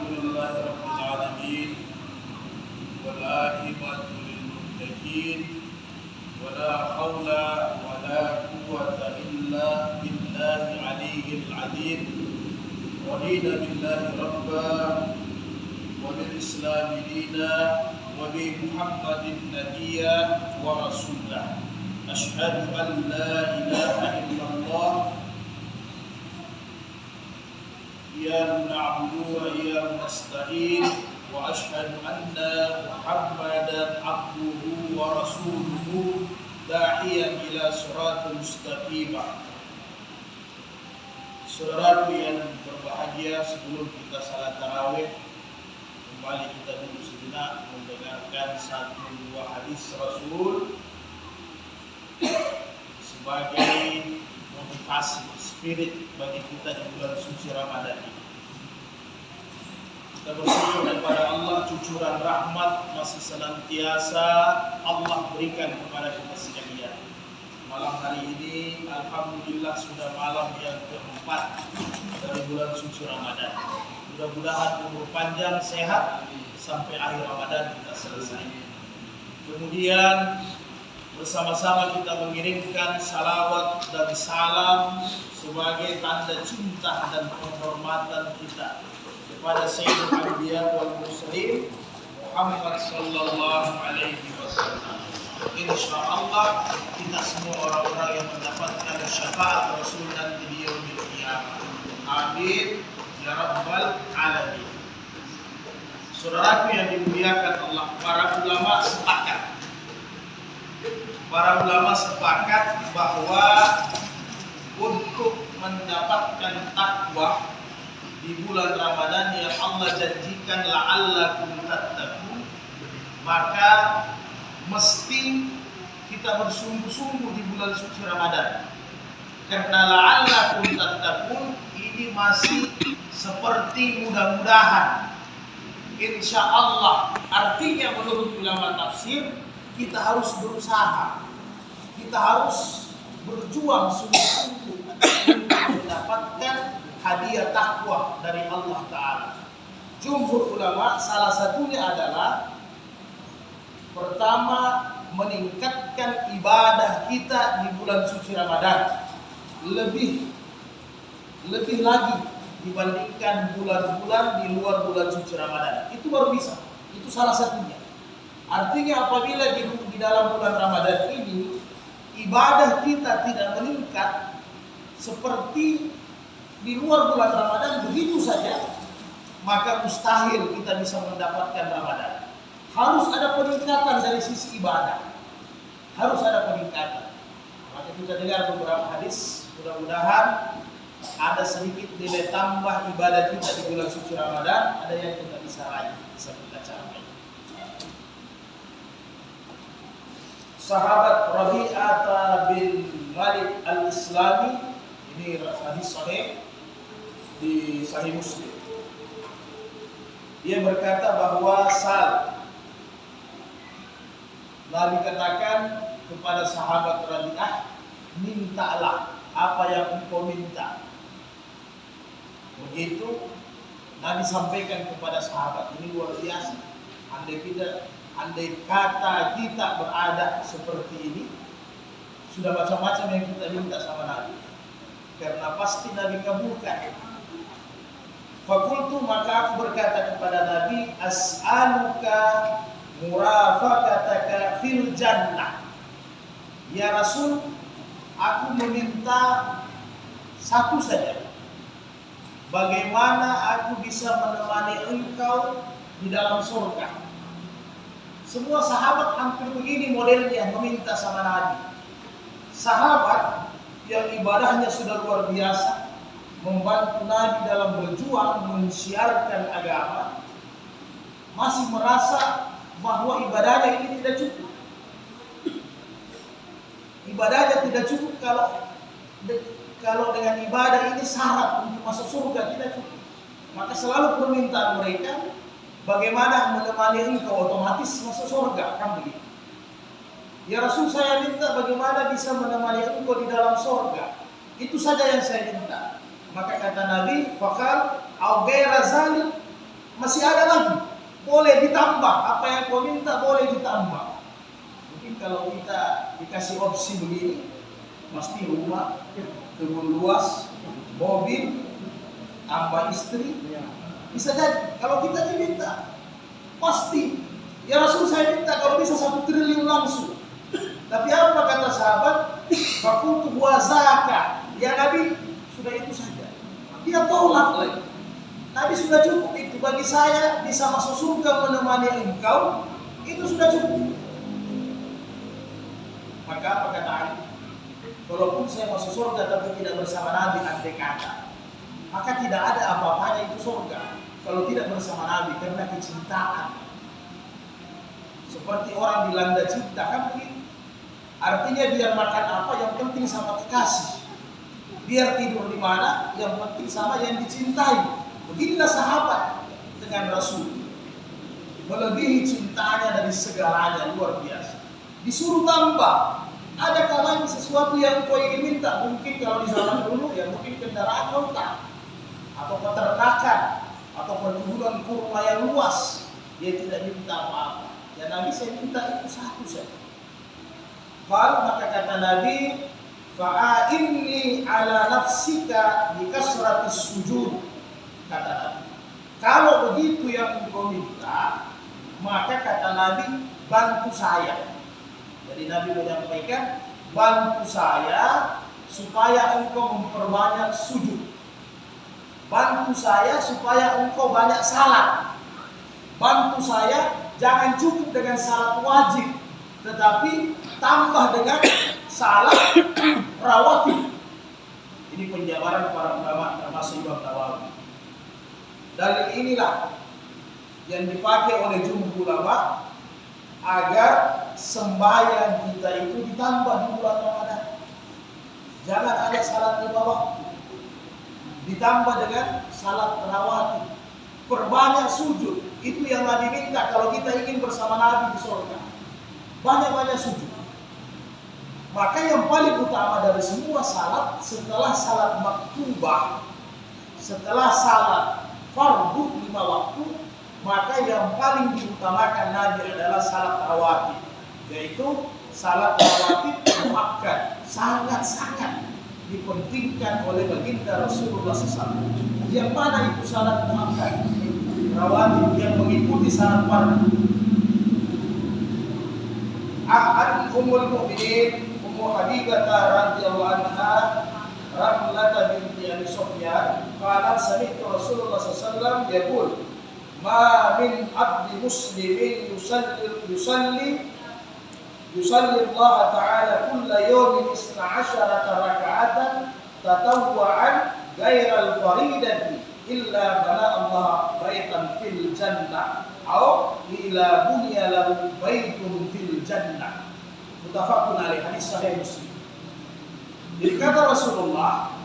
لله رب العالمين والعاقبة للمتقين ولا حول ولا قوة إلا بالله العلي العظيم رضينا بالله ربا وبالإسلام دينا وبمحمد نبيا ورسولا أشهد أن لا إله إلا الله إياه نعبد وإياه نستعين وأشهد أن محمدا عبده ورسوله داعيا إلى صراط مستقيم. Saudaraku yang berbahagia, sebelum kita salat tarawih, kembali kita duduk sejenak mendengarkan satu dua hadis Rasul sebagai motivasi spirit bagi kita di bulan suci Ramadan ini. Kita bersyukur kepada Allah, cucuran rahmat masih senantiasa Allah berikan kepada kita sekalian. Malam hari ini alhamdulillah sudah malam yang keempat dari bulan suci Ramadan. Mudah-mudahan umur panjang, sehat sampai akhir Ramadan kita selesai. Kemudian bersama-sama kita mengirimkan salawat dan salam sebagai tanda cinta dan penghormatan kita kepada Sayyidul Anbiya wal Mursalin Muhammad sallallahu alaihi wasallam. Insyaallah kita semua orang-orang yang mendapatkan syafaat Rasul nanti di yaumil qiyamah. Amin ya rabbal alamin. Saudaraku yang dimuliakan Allah, para ulama sepakat bahwa untuk mendapatkan takwa di bulan Ramadan yang Allah janjikan la'allakum tattaqun, maka mesti kita bersungguh-sungguh di bulan suci Ramadan. Karena la'allakum tattaqun ini masih seperti mudah-mudahan, insya Allah. Artinya menurut ulama tafsir, kita harus berusaha, kita harus berjuang sungguh-sungguh untuk mendapatkan hadiah takwa dari Allah Ta'ala. Jumhur ulama salah satunya adalah pertama, meningkatkan ibadah kita di bulan suci Ramadan lebih lagi dibandingkan bulan-bulan di luar bulan suci Ramadan. Itu baru bisa, itu salah satunya. Artinya apabila di dalam bulan Ramadan ini ibadah kita tidak meningkat seperti di luar bulan Ramadan begitu saja, maka mustahil kita bisa mendapatkan Ramadan. Harus ada peningkatan dari sisi ibadah, harus ada peningkatan. Maka kita dengar beberapa hadis, mudah-mudahan ada sedikit nilai tambah ibadah kita di bulan suci Ramadan, ada yang kita bisa raih, bisa kita capai. Sahabat Rabi'ah bin Malik al-Islami, ini hadis sahih di Sahih Muslim. Dia berkata bahwa Nabi katakan kepada sahabat Rabi'ah, mintalah apa yang engkau minta. Begitu Nabi sampaikan kepada sahabat. Ini luar biasa. Andai kata kita berada seperti ini, sudah macam-macam yang kita minta sama Nabi, karena pasti Nabi kabulkan. Fakultu, maka aku berkata kepada Nabi, as'aluka murafaqataka fil jannah. Ya Rasul, aku meminta satu saja. Bagaimana aku bisa menemani engkau di dalam surga? Semua sahabat hampir begini modelnya meminta sama Nabi. Sahabat yang ibadahnya sudah luar biasa, membantu Nabi dalam berjuang mensiarkan agama, masih merasa bahwa ibadahnya ini tidak cukup. Ibadahnya tidak cukup kalau dengan ibadah ini syarat untuk masuk surga, tidak cukup. Maka selalu permintaan mereka, bagaimana menemani engkau otomatis masuk surga, kan begitu. Ya Rasul, saya minta bagaimana bisa menemani engkau di dalam surga. Itu saja yang saya minta. Maka kata Nabi, faqal au ghaira zalim, masih ada lagi. Boleh ditambah, apa yang kau minta boleh ditambah. Mungkin kalau kita dikasih opsi begini, pasti rumah, kebun luas, mobil, tambah istri, bisa jadi. Kalau kita diminta, pasti. Ya Rasul saya minta kalau bisa 1 triliun langsung. Tapi apa kata sahabat? Fakultu wazaka. Ya Nabi, sudah itu saja. Dia tolak lagi. Nabi sudah cukup itu bagi saya, bisa masuk surga menemani engkau, itu sudah cukup. Maka apa kata Ali? Walaupun saya masuk surga tapi tidak bersama Nabi, andai kata, maka tidak ada apa-apanya itu surga kalau tidak bersama Nabi, karena kecintaan. Seperti orang dilanda cinta kan begitu. Artinya biar makan apa yang penting sama kekasih, biar tidur di mana yang penting sama yang dicintai. Beginilah sahabat dengan Rasul, melebihi cintanya dari segalanya, luar biasa. Disuruh tambah, ada kalanya sesuatu yang kau ingin minta, mungkin kalau di zaman dulu ya mungkin kendaraan unta atau peternakan atau perkebunan kurma yang luas, dia tidak minta apa-apa. Ya Nabi, saya minta itu satu saja. Maka kata Nabi, fa'inni ala nafsika bikasratis sujud. Kata Nabi, kalau begitu yang engkau minta, maka kata Nabi, bantu saya. Jadi Nabi menyampaikan, bantu saya supaya engkau memperbanyak sujud. Bantu saya supaya engkau banyak salat. Bantu saya jangan cukup dengan salat wajib, tetapi tambah dengan salat rawatib. Ini penjabaran para ulama termasuk Imam Nawawi. Dalil inilah yang dipakai oleh jumhur ulama agar sembahyang kita itu ditambah di bulan Ramadan. Jangan ada salat 5 waktu, ditambah dengan salat rawatib. Perbanyak sujud, itu yang Nabi minta kalau kita ingin bersama Nabi di surga. Banyak-banyak sujud. Maka yang paling utama dari semua salat, setelah salat maktubah, setelah salat fardu 5 waktu, maka yang paling diutamakan Nabi adalah salat rawatib, yaitu salat rawatib muakkad, sangat-sangat dipentingkan oleh baginda Rasulullah SAW. Yang mana itu salat muakkad? Rawatib yang mengikuti salat fardu. An Ummul Mukminin Ummu Habibah radhiyallahu anha Ramlah binti Abi Sufyan qalat sami'tu Rasulullah sallallahu alaihi wasallam yaqul ma min 'abdi muslimin yusalli Allah ta'ala kulla yawmin 12 raka'atan tatawwa'an ghairal faridati illa bana Allah baitan fil jannah aw ila bunya lahu baitun fil jannah. Muttafaqun alaih, hadis sahih Muslim. Jadi kata Rasulullah,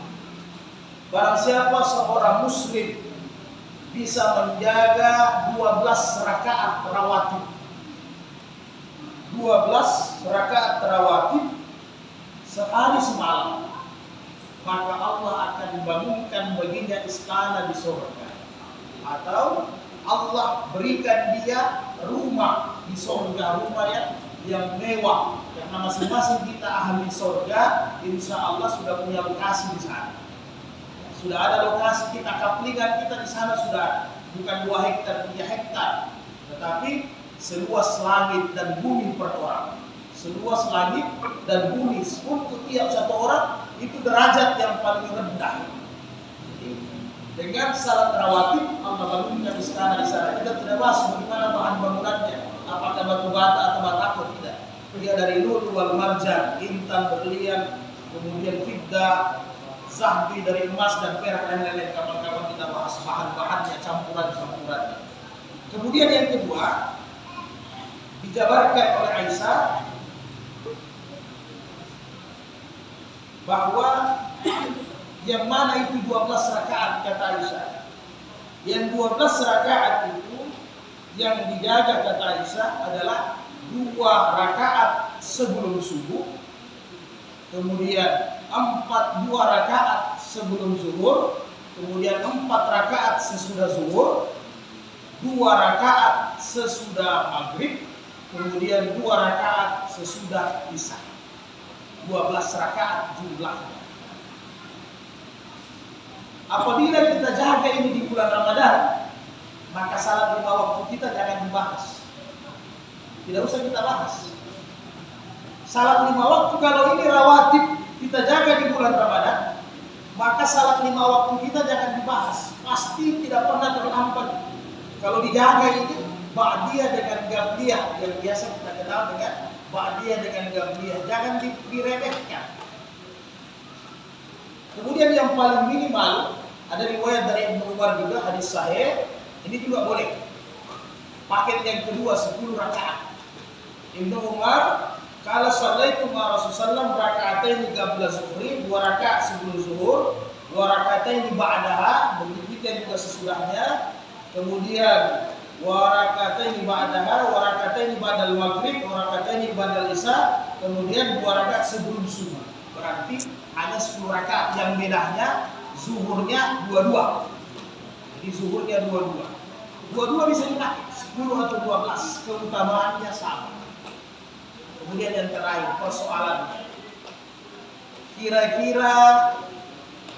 barang siapa seorang muslim bisa menjaga 12 rakaat rawatib, 12 rakaat rawatib sehari semalam, maka Allah akan bangunkan baginya istana di surga, atau Allah berikan dia rumah di surga, rumah yang mewah. Karena masing-masing kita ahli surga, insya Allah sudah punya lokasi di sana. Sudah ada lokasi kita, kaplingan kita di sana sudah, bukan 2 hektar, 3 hektar, tetapi seluas langit dan bumi per orang. Seluas langit dan bumi untuk tiap satu orang, itu derajat yang paling rendah. Dengan salat rawatib Allah bangunkan istana di sana. Kita tidak bahas bagaimana bahan bangunannya, apakah batu bata atau batako, tidak. Dia dari lulu wal marjan, intan berlian, kemudian fiddah, zahbi dari emas dan perak dan lain-lain. Kapan-kapan kita bahas bahan-bahannya, campuran-campurannya. Kemudian yang kedua, dijabarkan oleh Aisyah bahwa yang mana itu 12 rakaat, kata Aisyah. Yang 12 rakaat itu yang dijaga, kata Aisyah, adalah 2 rakaat sebelum subuh, kemudian 2 rakaat sebelum zuhur, kemudian 4 rakaat sesudah zuhur, 2 rakaat sesudah maghrib, kemudian 2 rakaat sesudah isya. 12 rakaat jumlahnya. Apabila kita jaga ini di bulan Ramadan, maka salat 5 waktu kita jangan dibahas. Tidak usah kita bahas. Salat 5 waktu kalau ini rawatib kita jaga di bulan Ramadan, maka salat 5 waktu kita jangan dibahas. Pasti tidak pernah terlambat. Kalau dijaga ini ba'diyah dengan gabliyah yang biasa kita kenal dengan ba'diyah dengan gabliyah, jangan diremehkan. Kemudian yang paling minimal ada riwayat dari Ibnu Umar juga, hadis sahih, ini juga boleh. Paket yang kedua 10 rakaat. Ibnu Umar kalau sallaitu ma Rasulullah raka'ataini qabla zuhri, 2 rakaat sebelum zuhur, 2 raka'ataini ba'daha, demikian juga sesudahnya. Kemudian 2 raka'ataini ba'daha, 2 raka'ataini ba'dal maghrib, 2 raka'ataini ba'dal isya, kemudian 2 rakaat sebelum subuh. Berarti hanya 10 rakaat, yang bedanya zuhurnya 22. Jadi zuhurnya 22. 22 bisa dipakai 10 atau 12, keutamaannya sama. Kemudian yang terakhir persoalannya, kira-kira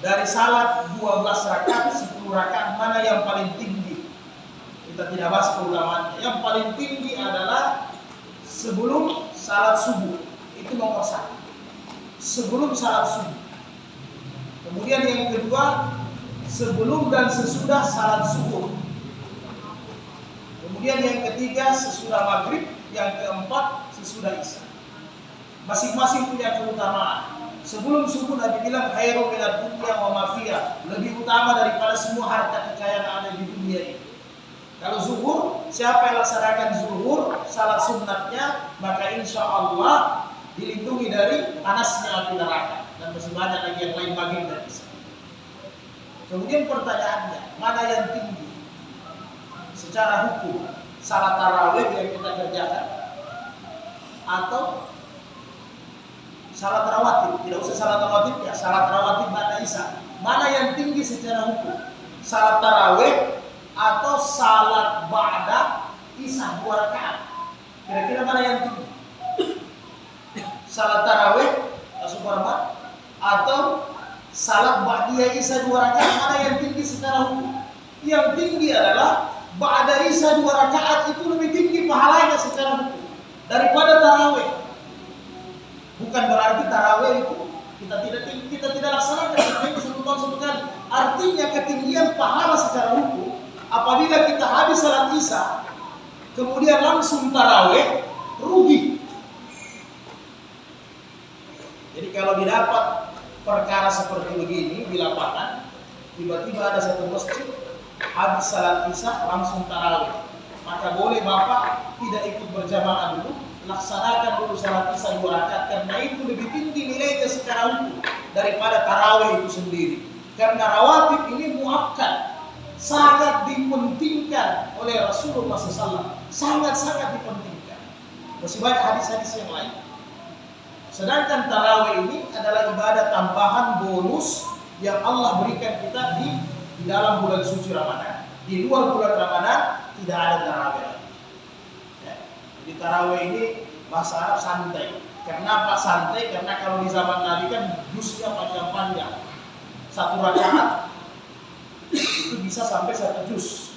dari salat 12 rakaat 10 rakaat mana yang paling tinggi? Kita tidak bahas keutamaannya. Yang paling tinggi adalah sebelum salat subuh, itu nomor 1. Sebelum salat subuh. Kemudian yang kedua sebelum dan sesudah salat subuh. Kemudian yang ketiga sesudah maghrib, yang keempat sesudah isya. Masing-masing punya keutamaan. Sebelum subuh Nabi bilang khairu minad dunya wa ma fiha, lebih utama daripada semua harta kekayaan yang ada di dunia ini. Kalau zuhur, siapa yang laksanakan zuhur, salat sunnatnya, maka insya Allah dilindungi dari panasnya api neraka. Dan masih banyak lagi yang lain maghrib dan isya. Kemudian pertanyaannya, mana yang tinggi secara hukum? Salat tarawih yang kita kerjakan atau salat rawatib? Tidak usah salat rawatib ya, salat rawatib ba'da isya. Mana yang tinggi secara hukum? Salat tarawih atau salat ba'da isya 2 rakaat? Kira-kira mana yang tinggi? Salat tarawih atau salat ba'da isya 2 rakaat? Mana yang tinggi secara hukum? Yang tinggi adalah ba'da isya 2 rakaat, itu lebih tinggi pahalanya secara hukum daripada tarawih. Bukan berarti tarawih itu kita tidak laksanakan, kita 1 tahun 1 kali. Artinya ketinggian pahala secara hukum apabila kita habis salat isya kemudian langsung tarawih, rugi. Jadi kalau didapat perkara seperti begini di lapangan, tiba-tiba ada satu masjid habis salat isya langsung tarawih, maka boleh bapak tidak ikut berjamaah dulu, laksanakan dulu salat isya 2 rakaat, karena itu lebih tinggi nilainya secara hukum daripada tarawih itu sendiri. Karena rawatib ini muakkad, sangat dipentingkan oleh Rasulullah SAW, sangat-sangat dipentingkan. Masih banyak hadis-hadis yang lain. Sedangkan tarawih ini adalah ibadah tambahan bonus yang Allah berikan kita di dalam bulan suci Ramadan. Di luar bulan Ramadan tidak ada tarawih. Ya. Jadi tarawih ini bahasa Arab santai. Kenapa santai? Karena kalau di zaman Nabi kan juznya panjang-panjang. 1 rakaat itu bisa sampai 1 juz.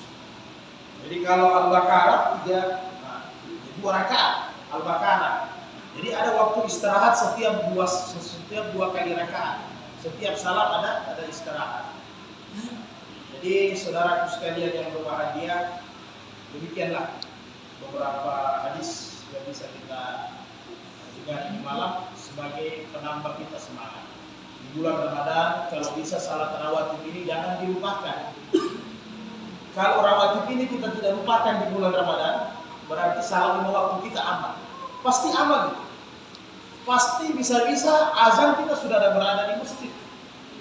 Jadi kalau Al-Baqarah 2 rakaat Al-Baqarah. Jadi ada waktu istirahat setiap 2 kali rakaat. Setiap salam ada istirahat. Jadi saudaraku sekalian yang berbahagia, demikianlah beberapa hadis yang bisa kita dengar di malam sebagai penambah kita semangat. Di bulan Ramadan kalau bisa salat rawatib ini jangan dilupakan. Kalau rawatib ini kita tidak lupakan di bulan Ramadan, berarti salat 5 waktu kita aman. Pasti aman. Pasti bisa-bisa azan kita sudah ada berada di masjid.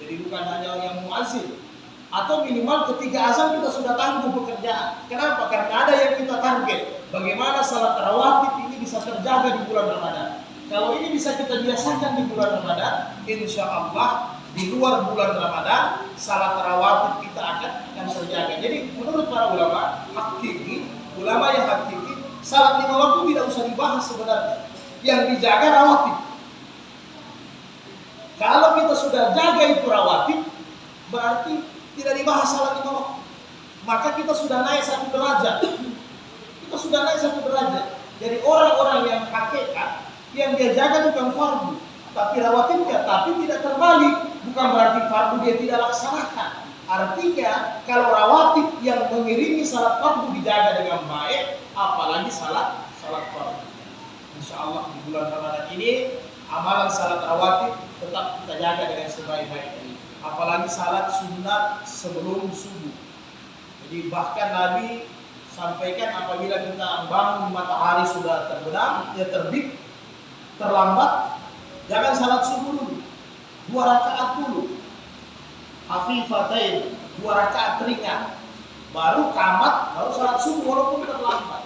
Jadi bukan hanya yang muazzin, atau minimal ketika azan kita sudah tangguh pekerjaan. Kenapa? Karena ada yang kita target. Bagaimana salat rawatib ini bisa terjaga di bulan Ramadan. Kalau ini bisa kita biasakan di bulan Ramadan, insya Allah di luar bulan Ramadan, salat tarawih kita akan terjaga. Jadi menurut para ulama hakiki, ulama yang hakiki, salat 5 waktu tidak usah dibahas sebenarnya. Yang dijaga rawatib. Kalau kita sudah jaga itu rawatib, berarti tidak dibahas salat 5 waktu. Maka kita sudah naik 1 derajat. Kita sudah naik 1 derajat. Jadi orang-orang yang hakikat, yang dia jaga bukan fardu, tapi rawatibnya, tapi tidak terbalik. Bukan berarti fardu dia tidak laksanakan. Artinya, kalau rawatib yang mengiringi salat fardu dijaga dengan baik, apalagi salat fardu. Insya Allah di bulan Ramadan ini, amalan salat rawatib tetap kita jaga dengan sebaik-baiknya. Apalagi salat sunat sebelum subuh. Jadi bahkan Nabi sampaikan apabila kita bangun matahari sudah terbenam, ya terbit, terlambat, jangan salat subuh dulu, 2 rakaat dulu, hafifatain, 2 rakaat ringan, baru qamat, baru salat subuh walaupun terlambat.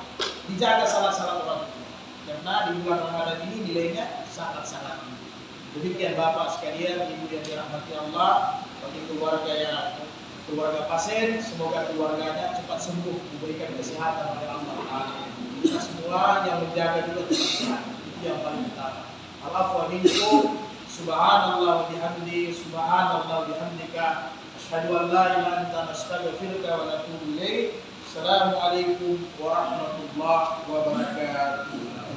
Dijaga salat-salat rawatib, karena di bulan Ramadan ini nilainya sangat-sangat tinggi. Demikian Bapak sekalian, Ibu yang dirahmati Allah, bagi keluarga pasien, semoga keluarganya cepat sembuh, diberikan kesehatan oleh Allah Taala. Kita semua yang menjaga juga kesehatan, itu yang paling utama. Al-afwa minkum, subhanallah wa bihamdi, subhanallah wa bihamdika, asyhadu an la ilaha illa anta, nastaghfiruka wa natubu ilaik. Assalamualaikum warahmatullahi wabarakatuh.